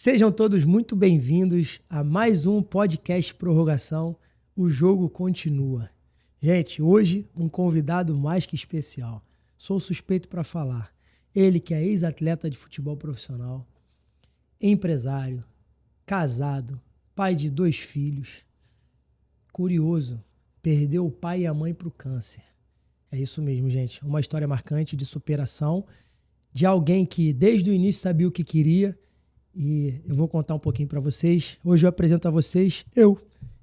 Sejam todos muito bem-vindos a mais um podcast Prorrogação. O jogo continua. Gente, hoje um convidado mais que especial. Sou suspeito para falar. Ele que é ex-atleta de futebol profissional, empresário, casado, pai de 2 filhos. Curioso, perdeu o pai e a mãe para o câncer. É isso mesmo, gente. Uma história marcante de superação de alguém que desde o início sabia o que queria. E eu vou contar um pouquinho para vocês. Hoje eu apresento a vocês,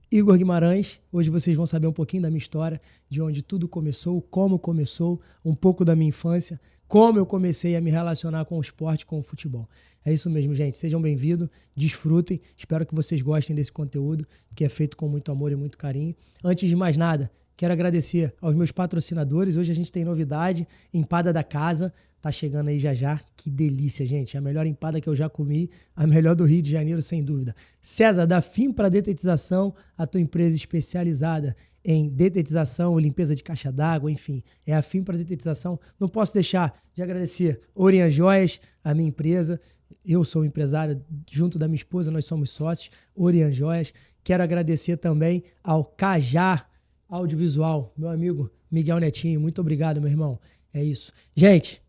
Igor Guimarães. Hoje vocês vão saber um pouquinho da minha história, de onde tudo começou, como começou, um pouco da minha infância, como eu comecei a me relacionar com o esporte, com o futebol. É isso mesmo, gente. Sejam bem-vindos, desfrutem. Espero que vocês gostem desse conteúdo, que é feito com muito amor e muito carinho. Antes de mais nada, quero agradecer aos meus patrocinadores. Hoje a gente tem novidade, empada da casa. Tá chegando aí já já. Que delícia, gente. A melhor empada que eu já comi, a melhor do Rio de Janeiro, sem dúvida. César, da FIM para Detetização, a tua empresa especializada em detetização, limpeza de caixa d'água, enfim. É a FIM para Detetização. Não posso deixar de agradecer Orian Joias, a minha empresa. Eu sou empresário, junto da minha esposa, nós somos sócios. Orian Joias. Quero agradecer também ao Cajá Audiovisual, meu amigo Miguel Netinho. Muito obrigado, meu irmão. É isso. Gente,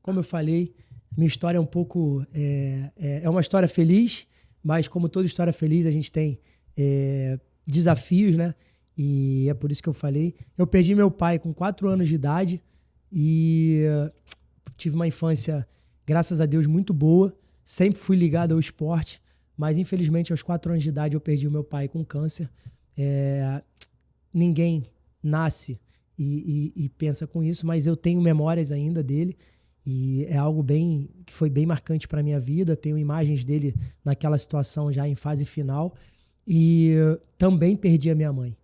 como eu falei, minha história é um pouco... É uma história feliz, mas como toda história feliz, a gente tem desafios, né? E é por isso que eu falei. Eu perdi meu pai com 4 anos de idade e tive uma infância, graças a Deus, muito boa. Sempre fui ligado ao esporte, mas infelizmente aos 4 anos de idade eu perdi o meu pai com câncer. Ninguém nasce e pensa com isso, mas eu tenho memórias ainda dele. E é algo que foi bem marcante para a minha vida. Tenho imagens dele naquela situação já em fase final. E também perdi a minha mãe.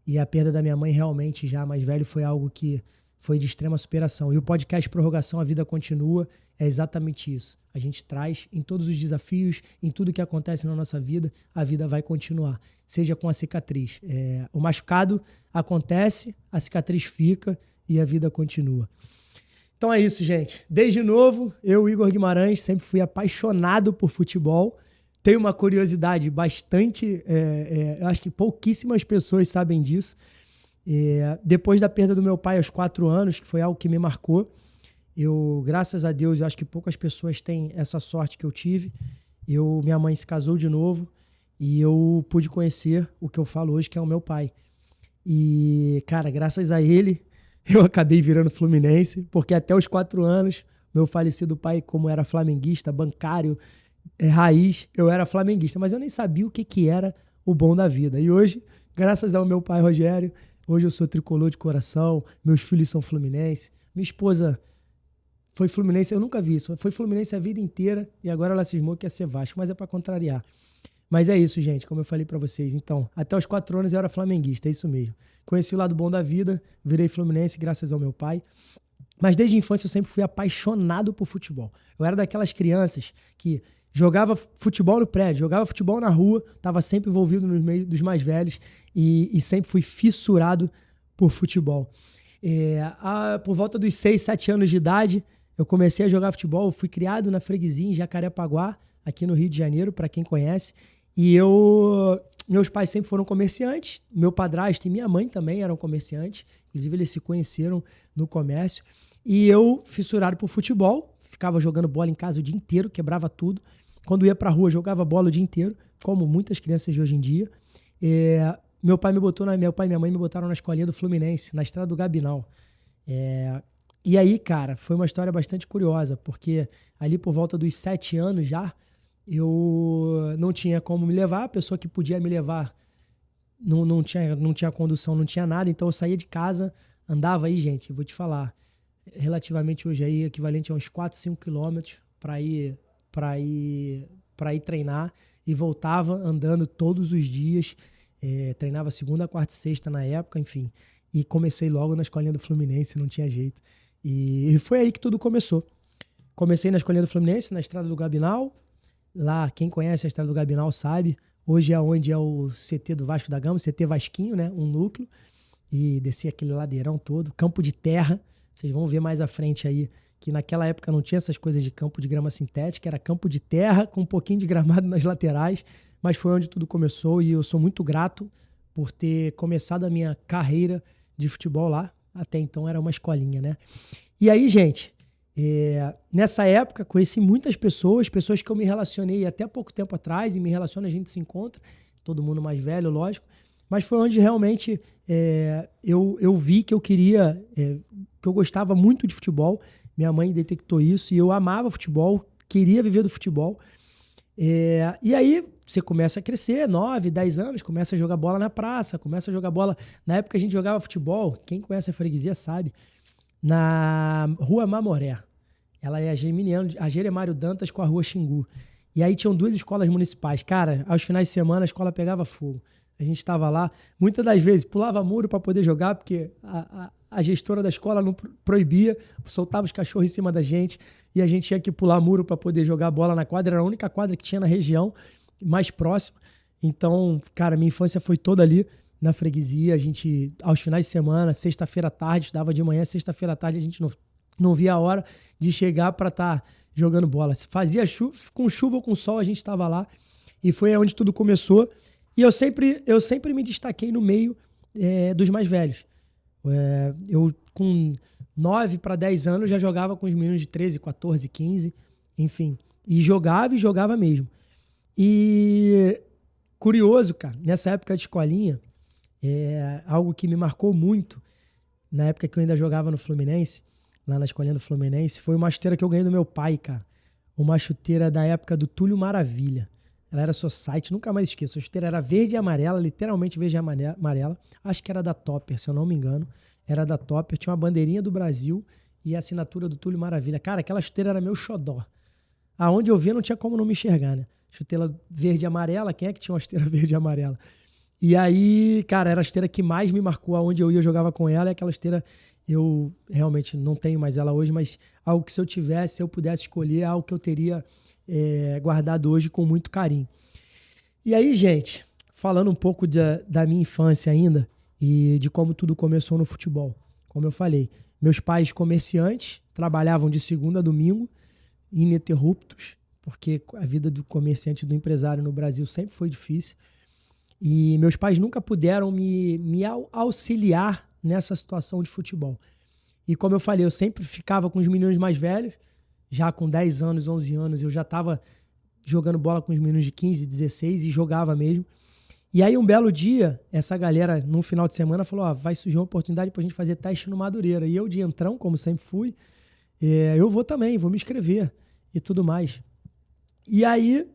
E a perda da minha mãe realmente já mais velho foi algo que foi de extrema superação. E o podcast Prorrogação, A Vida Continua, é exatamente isso. A gente traz em todos os desafios, em tudo que acontece na nossa vida, a vida vai continuar. Seja com a cicatriz. O machucado acontece, a cicatriz fica e a vida continua. Então é isso, gente. Desde novo, eu, Igor Guimarães, sempre fui apaixonado por futebol. Tenho uma curiosidade bastante... eu acho que pouquíssimas pessoas sabem disso. Depois da perda do meu pai aos 4 anos, que foi algo que me marcou, graças a Deus, eu acho que poucas pessoas têm essa sorte que eu tive. Minha mãe se casou de novo e eu pude conhecer o que eu falo hoje, que é o meu pai. E, cara, graças a ele... eu acabei virando fluminense, porque até os 4 anos, meu falecido pai, como era flamenguista, bancário, raiz, eu era flamenguista, mas eu nem sabia o que era o bom da vida. E hoje, graças ao meu pai Rogério, hoje eu sou tricolor de coração, meus filhos são fluminense, minha esposa foi fluminense, eu nunca vi isso, foi fluminense a vida inteira e agora ela cismou que ia ser Vasco, mas é para contrariar. Mas é isso, gente, como eu falei pra vocês. Então, até os 4 anos eu era flamenguista, é isso mesmo. Conheci o lado bom da vida, virei fluminense graças ao meu pai. Mas desde a infância eu sempre fui apaixonado por futebol. Eu era daquelas crianças que jogava futebol no prédio, jogava futebol na rua, estava sempre envolvido no meio dos mais velhos e sempre fui fissurado por futebol. Por volta dos 6, 7 anos de idade, eu comecei a jogar futebol. Eu fui criado na freguesia em Jacarepaguá, aqui no Rio de Janeiro, para quem conhece. E meus pais sempre foram comerciantes, meu padrasto e minha mãe também eram comerciantes, inclusive eles se conheceram no comércio. E eu, fissurado por futebol, ficava jogando bola em casa o dia inteiro, quebrava tudo. Quando ia pra rua, jogava bola o dia inteiro, como muitas crianças de hoje em dia. Meu pai e minha mãe me botaram na escolinha do Fluminense, na estrada do Gabinal. E aí, cara, foi uma história bastante curiosa, porque ali por volta dos 7 anos já, eu não tinha como me levar, a pessoa que podia me levar não tinha condução, não tinha nada, então eu saía de casa, andava aí, gente, eu vou te falar, relativamente hoje aí, equivalente a uns 4, 5 quilômetros para ir treinar e voltava andando todos os dias, treinava segunda, quarta e sexta na época, enfim, e comecei logo na escolinha do Fluminense, não tinha jeito. E foi aí que tudo começou. Comecei na escolinha do Fluminense, na estrada do Gabinal. Lá, quem conhece a estrada do Gabinal sabe. Hoje é onde é o CT do Vasco da Gama, CT Vasquinho, né? Um núcleo. E desci aquele ladeirão todo, campo de terra. Vocês vão ver mais à frente aí que naquela época não tinha essas coisas de campo de grama sintética, era campo de terra com um pouquinho de gramado nas laterais, mas foi onde tudo começou e eu sou muito grato por ter começado a minha carreira de futebol lá. Até então era uma escolinha, né? E aí, gente, nessa época conheci muitas pessoas que eu me relacionei até pouco tempo atrás, e me relaciono, a gente se encontra, todo mundo mais velho, lógico, mas foi onde realmente eu vi que eu queria, que eu gostava muito de futebol. Minha mãe detectou isso e eu amava futebol, queria viver do futebol. E aí você começa a crescer, 9, 10 anos, começa a jogar bola na praça, começa a jogar bola. Na época a gente jogava futebol, quem conhece a freguesia sabe, na Rua Mamoré. Ela é a Jeremário Dantas com a Rua Xingu. E aí tinham 2 escolas municipais. Cara, aos finais de semana a escola pegava fogo. A gente estava lá, muitas das vezes pulava muro para poder jogar, porque a gestora da escola não proibia, soltava os cachorros em cima da gente e a gente tinha que pular muro para poder jogar bola na quadra. Era a única quadra que tinha na região mais próxima. Então, cara, minha infância foi toda ali na freguesia. A gente, aos finais de semana, sexta-feira à tarde, estudava de manhã, sexta-feira à tarde, a gente não via a hora de chegar para estar jogando bola. Se fazia chuva ou com sol, a gente estava lá e foi onde tudo começou. E eu sempre me destaquei no meio dos mais velhos. Eu, com 9 para 10 anos, já jogava com os meninos de 13, 14, 15, enfim. E jogava mesmo. E curioso, cara, nessa época de escolinha, algo que me marcou muito, na época que eu ainda jogava no Fluminense, lá na escolinha do Fluminense, foi uma chuteira que eu ganhei do meu pai, cara. Uma chuteira da época do Túlio Maravilha. Ela era Society, nunca mais esqueço. A chuteira era verde e amarela, literalmente verde e amarela. Acho que era da Topper, se eu não me engano. Era da Topper, tinha uma bandeirinha do Brasil e a assinatura do Túlio Maravilha. Cara, aquela chuteira era meu xodó. Aonde eu via não tinha como não me enxergar, né? Chuteira verde e amarela, quem é que tinha uma chuteira verde e amarela? E aí, cara, era a chuteira que mais me marcou. Aonde eu ia, eu jogava com ela. E aquela chuteira, eu realmente não tenho mais ela hoje, mas algo que se eu tivesse, se eu pudesse escolher, algo que eu teria guardado hoje com muito carinho. E aí, gente, falando um pouco da minha infância ainda e de como tudo começou no futebol. Como eu falei, meus pais comerciantes trabalhavam de segunda a domingo, ininterruptos, porque a vida do comerciante e do empresário no Brasil sempre foi difícil. E meus pais nunca puderam me auxiliar nessa situação de futebol. E como eu falei, eu sempre ficava com os meninos mais velhos. Já com 10 anos, 11 anos, eu já estava jogando bola com os meninos de 15, 16 e jogava mesmo. E aí um belo dia, essa galera, num final de semana, falou, vai surgir uma oportunidade pra gente fazer teste no Madureira. E eu de entrão, como sempre fui, eu vou também, vou me inscrever e tudo mais. E aí,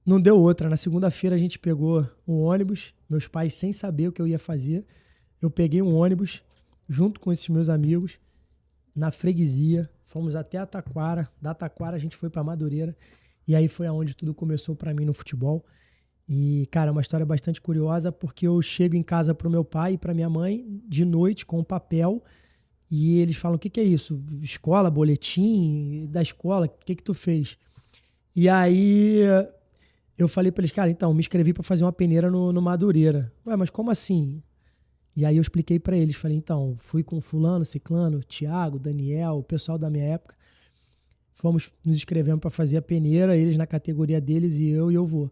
não deu outra. Na segunda-feira a gente pegou um ônibus, meus pais sem saber o que eu ia fazer. Eu peguei um ônibus junto com esses meus amigos na freguesia, fomos até a Taquara, da Taquara a gente foi pra Madureira, e aí foi aonde tudo começou pra mim no futebol. E, cara, é uma história bastante curiosa, porque eu chego em casa pro meu pai e pra minha mãe, de noite, com um papel, e eles falam, o que é isso? Escola, boletim da escola, o que tu fez? E aí eu falei pra eles, cara, então, me inscrevi pra fazer uma peneira no Madureira. Ué, mas como assim? E aí eu expliquei pra eles, falei, então, fui com fulano, ciclano, Thiago, Daniel, o pessoal da minha época, fomos nos inscrevendo pra fazer a peneira, eles na categoria deles e eu vou.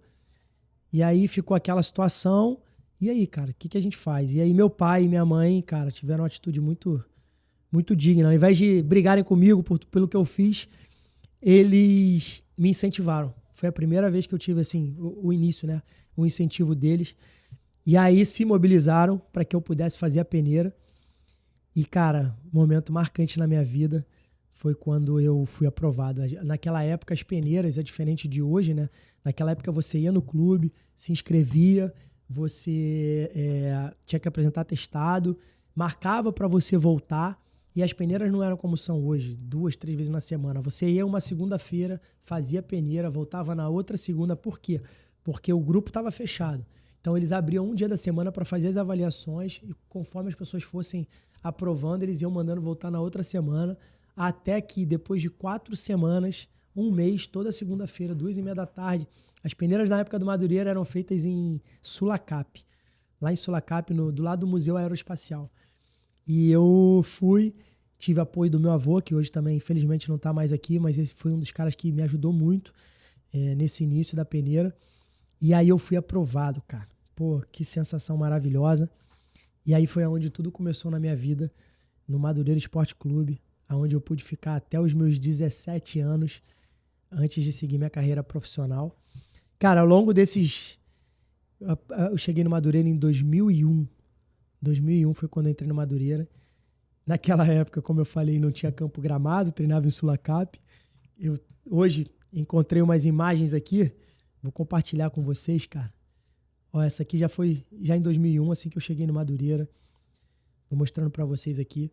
E aí ficou aquela situação, e aí, cara, o que a gente faz? E aí meu pai e minha mãe, cara, tiveram uma atitude muito, muito digna. Ao invés de brigarem comigo pelo que eu fiz, eles me incentivaram. Foi a primeira vez que eu tive, assim, o início, né? O incentivo deles. E aí se mobilizaram para que eu pudesse fazer a peneira. E, cara, um momento marcante na minha vida foi quando eu fui aprovado. Naquela época, as peneiras é diferente de hoje, né? Naquela época você ia no clube, se inscrevia, você tinha que apresentar atestado, marcava para você voltar. E as peneiras não eram como são hoje, 2, 3 vezes na semana. Você ia uma segunda-feira, fazia a peneira, voltava na outra segunda. Por quê? Porque o grupo estava fechado. Então, eles abriam um dia da semana para fazer as avaliações e conforme as pessoas fossem aprovando, eles iam mandando voltar na outra semana, até que depois de 4 semanas, um mês, toda segunda-feira, 2h30 da tarde, as peneiras na época do Madureira eram feitas em Sulacap, lá em Sulacap, do lado do Museu Aeroespacial. E eu fui, tive apoio do meu avô, que hoje também, infelizmente, não está mais aqui, mas esse foi um dos caras que me ajudou muito nesse início da peneira. E aí eu fui aprovado, cara. Pô, que sensação maravilhosa. E aí foi onde tudo começou na minha vida, no Madureira Esporte Clube, onde eu pude ficar até os meus 17 anos, antes de seguir minha carreira profissional. Cara, ao longo desses... Eu cheguei no Madureira em 2001. 2001 foi quando eu entrei no Madureira. Naquela época, como eu falei, não tinha campo gramado, treinava em Sulacap. Eu hoje encontrei umas imagens aqui, vou compartilhar com vocês, cara. Ó, essa aqui já foi em 2001, assim que eu cheguei no Madureira. Vou mostrando pra vocês aqui.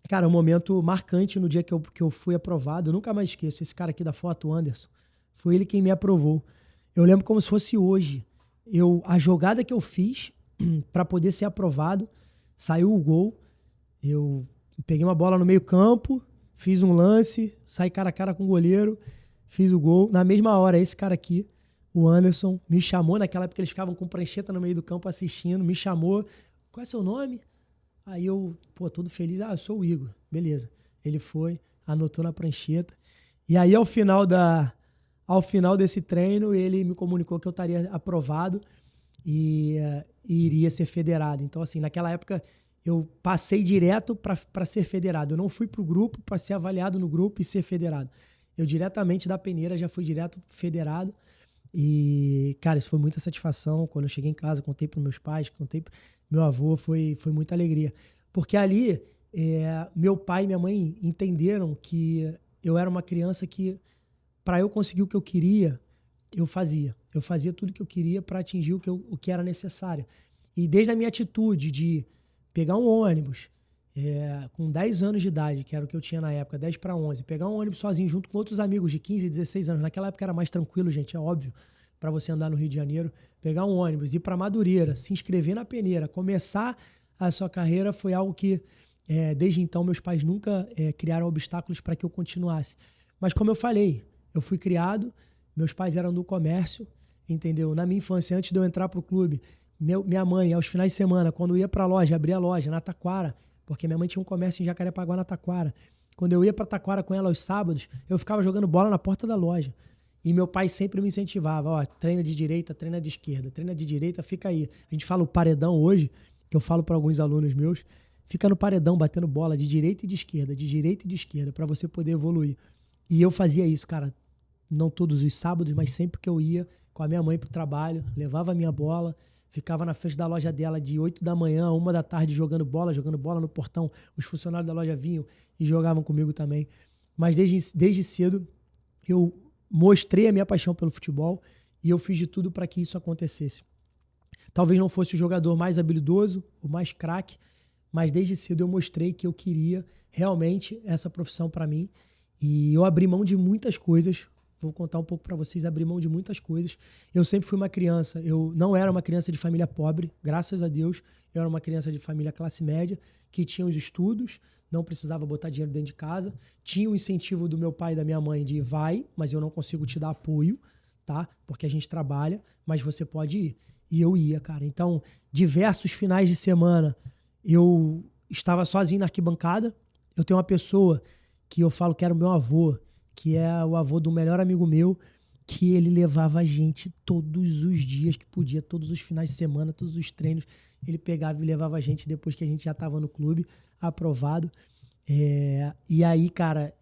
Cara, um momento marcante no dia que eu fui aprovado. Eu nunca mais esqueço. Esse cara aqui da foto, o Anderson, foi ele quem me aprovou. Eu lembro como se fosse hoje. A jogada que eu fiz para poder ser aprovado, saiu o gol. Eu peguei uma bola no meio campo, fiz um lance, saí cara a cara com o goleiro, fiz o gol. Na mesma hora, esse cara aqui, o Anderson, me chamou. Naquela época eles ficavam com prancheta no meio do campo assistindo, me chamou. Qual é seu nome? Aí eu, todo feliz, eu sou o Igor. Beleza. Ele foi, anotou na prancheta. E aí, ao final desse treino, ele me comunicou que eu estaria aprovado e iria ser federado. Então, assim, naquela época, eu passei direto para ser federado. Eu não fui para o grupo para ser avaliado no grupo e ser federado. Eu, diretamente da peneira, já fui direto federado. E, cara, isso foi muita satisfação. Quando eu cheguei em casa, contei para meus pais, contei para meu avô, foi muita alegria. Porque ali, meu pai e minha mãe entenderam que eu era uma criança que, para eu conseguir o que eu queria, eu fazia. Eu fazia tudo que eu queria para atingir o que era necessário. E desde a minha atitude de pegar um ônibus com 10 anos de idade, que era o que eu tinha na época, 10 para 11, pegar um ônibus sozinho junto com outros amigos de 15, 16 anos. Naquela época era mais tranquilo, gente, é óbvio, para você andar no Rio de Janeiro. Pegar um ônibus, ir para Madureira, se inscrever na peneira, começar a sua carreira, foi algo que, desde então, meus pais nunca criaram obstáculos para que eu continuasse. Mas como eu falei, eu fui criado, meus pais eram do comércio, entendeu? Na minha infância, antes de eu entrar para o clube, minha mãe, aos finais de semana, quando eu ia para a loja, abria a loja na Taquara, porque minha mãe tinha um comércio em Jacarepaguá, na Taquara. Quando eu ia para Taquara com ela aos sábados, eu ficava jogando bola na porta da loja. E meu pai sempre me incentivava, treina de direita, treina de esquerda, treina de direita, fica aí. A gente fala o paredão hoje, que eu falo para alguns alunos meus, fica no paredão batendo bola de direita e de esquerda, para você poder evoluir. E eu fazia isso, cara, não todos os sábados, mas sempre que eu ia com a minha mãe pro trabalho, levava a minha bola, ficava na frente da loja dela de 8 da manhã a 1 da tarde jogando bola no portão. Os funcionários da loja vinham e jogavam comigo também. Mas desde cedo eu mostrei a minha paixão pelo futebol e eu fiz de tudo para que isso acontecesse. Talvez não fosse o jogador mais habilidoso, o mais craque, mas desde cedo eu mostrei que eu queria realmente essa profissão para mim. E eu abri mão de muitas coisas. Vou contar um pouco para vocês, abri mão de muitas coisas. Eu sempre fui uma criança, eu não era uma criança de família pobre, graças a Deus. Eu era uma criança de família classe média, que tinha os estudos, não precisava botar dinheiro dentro de casa. Tinha o incentivo do meu pai e da minha mãe de vai, mas eu não consigo te dar apoio, tá? Porque a gente trabalha, mas você pode ir. E eu ia, cara. Então, diversos finais de semana, eu estava sozinho na arquibancada. Eu tenho uma pessoa que eu falo que era o meu avô, que é o avô do melhor amigo meu, que ele levava a gente todos os dias que podia, todos os finais de semana, todos os treinos. Ele pegava e levava a gente depois que a gente já estava no clube, aprovado. E aí, cara,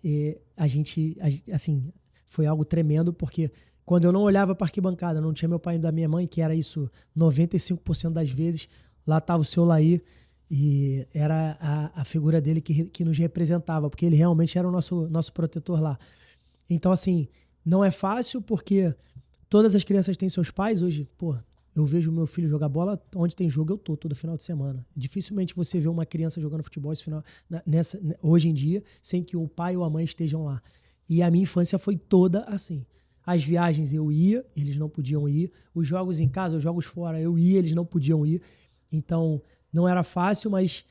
assim, foi algo tremendo, porque quando eu não olhava para a arquibancada, não tinha meu pai e da minha mãe, que era isso 95% das vezes, lá estava o seu Laí, e era a figura dele que nos representava, porque ele realmente era o nosso protetor lá. Então, assim, não é fácil, porque todas as crianças têm seus pais. Hoje, eu vejo meu filho jogar bola, onde tem jogo eu tô, todo final de semana. Dificilmente você vê uma criança jogando futebol hoje em dia, sem que o pai ou a mãe estejam lá. E a minha infância foi toda assim. As viagens eu ia, eles não podiam ir. Os jogos em casa, os jogos fora, eu ia, eles não podiam ir. Então, não era fácil, mas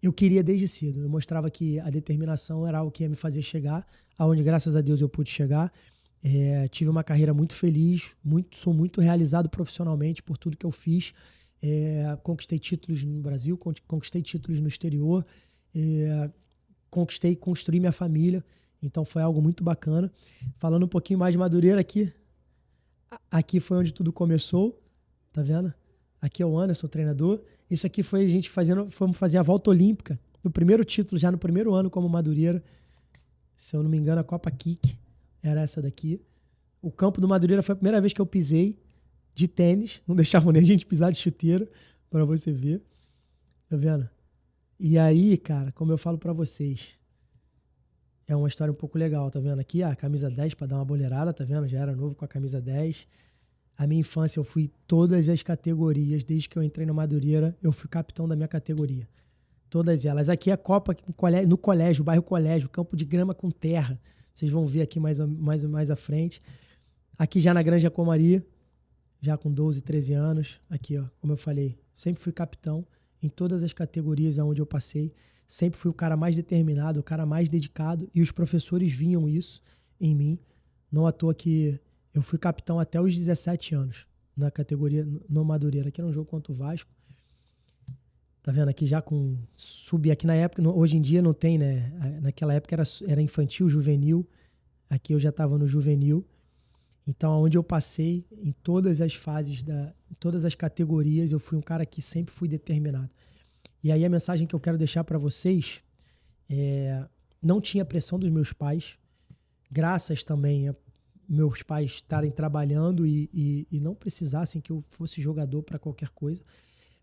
eu queria desde cedo. Eu mostrava que a determinação era algo que ia me fazer chegar, aonde, graças a Deus, eu pude chegar. Tive uma carreira muito feliz, sou muito realizado profissionalmente por tudo que eu fiz. Conquistei títulos no Brasil, conquistei títulos no exterior. construí minha família. Então foi algo muito bacana. Falando um pouquinho mais de Madureira aqui foi onde tudo começou, tá vendo? Aqui é o Anderson, treinador. Isso aqui foi a gente fomos fazer a volta olímpica, no primeiro título, já no primeiro ano como Madureira. Se eu não me engano, a Copa Kick era essa daqui. O campo do Madureira foi a primeira vez que eu pisei de tênis. Não deixavam nem a gente pisar de chuteiro, pra você ver. Tá vendo? E aí, cara, como eu falo pra vocês, é uma história um pouco legal, tá vendo? Aqui a camisa 10 pra dar uma boleirada, tá vendo? Já era novo com a camisa 10. A minha infância eu fui todas as categorias. Desde que eu entrei no Madureira, eu fui capitão da minha categoria. Todas elas. Aqui é a Copa no colégio, bairro Colégio, campo de grama com terra. Vocês vão ver aqui mais à frente. Aqui já na Granja Comari, já com 12, 13 anos. Aqui, ó, como eu falei, sempre fui capitão em todas as categorias onde eu passei. Sempre fui o cara mais determinado, o cara mais dedicado. E os professores viam isso em mim. Não à toa que eu fui capitão até os 17 anos na categoria no Madureira. Aqui era um jogo contra o Vasco. Tá vendo? Aqui já com aqui na época, hoje em dia não tem, né? Naquela época era infantil, juvenil. Aqui eu já estava no juvenil. Então, onde eu passei, em todas as fases, em todas as categorias, eu fui um cara que sempre fui determinado. E aí a mensagem que eu quero deixar para vocês não tinha pressão dos meus pais, graças também a meus pais estarem trabalhando e não precisassem que eu fosse jogador para qualquer coisa.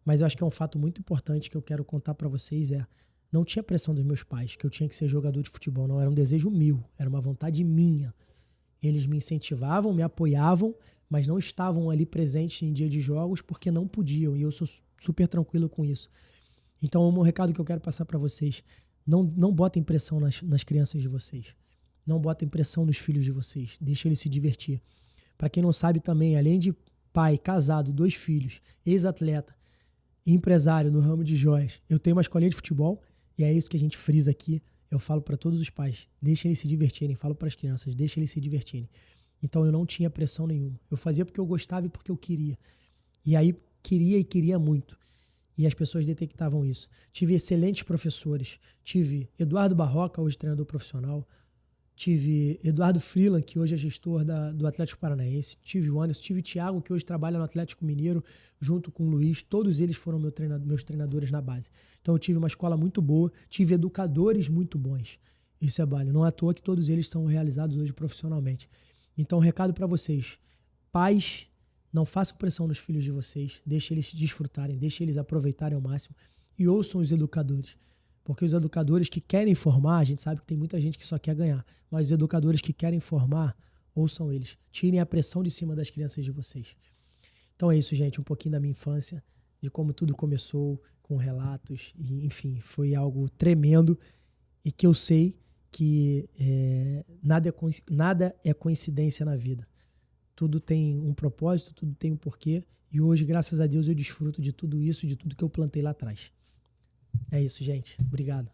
Mas eu acho que é um fato muito importante que eu quero contar para vocês, não tinha pressão dos meus pais, que eu tinha que ser jogador de futebol, não, era um desejo meu, era uma vontade minha. Eles me incentivavam, me apoiavam, mas não estavam ali presentes em dia de jogos porque não podiam, e eu sou super tranquilo com isso. Então, o meu recado que eu quero passar para vocês, não botem pressão nas crianças de vocês, não botem pressão nos filhos de vocês, deixem eles se divertir. Para quem não sabe também, além de pai, casado, 2 filhos, ex-atleta, empresário no ramo de joias, eu tenho uma escolinha de futebol e é isso que a gente frisa aqui. Eu falo para todos os pais, deixem eles se divertirem. Falo para as crianças, deixem eles se divertirem. Então eu não tinha pressão nenhuma. Eu fazia porque eu gostava e porque eu queria. E aí queria muito. E as pessoas detectavam isso. Tive excelentes professores. Tive Eduardo Barroca, hoje treinador profissional. Tive Eduardo Freeland, que hoje é gestor do Atlético Paranaense. Tive o Anderson. Tive o Thiago, que hoje trabalha no Atlético Mineiro, junto com o Luiz. Todos eles foram meus treinadores na base. Então eu tive uma escola muito boa. Tive educadores muito bons. Isso é bom. Não é à toa que todos eles são realizados hoje profissionalmente. Então, um recado para vocês. Pais, não façam pressão nos filhos de vocês. Deixem eles se desfrutarem. Deixem eles aproveitarem ao máximo. E ouçam os educadores. Porque os educadores que querem formar, a gente sabe que tem muita gente que só quer ganhar, mas os educadores que querem formar, ouçam eles. Tirem a pressão de cima das crianças de vocês. Então é isso, gente. Um pouquinho da minha infância, de como tudo começou, com relatos. E, enfim, foi algo tremendo e que eu sei que nada é coincidência na vida. Tudo tem um propósito, tudo tem um porquê. E hoje, graças a Deus, eu desfruto de tudo isso, de tudo que eu plantei lá atrás. É isso, gente. Obrigado.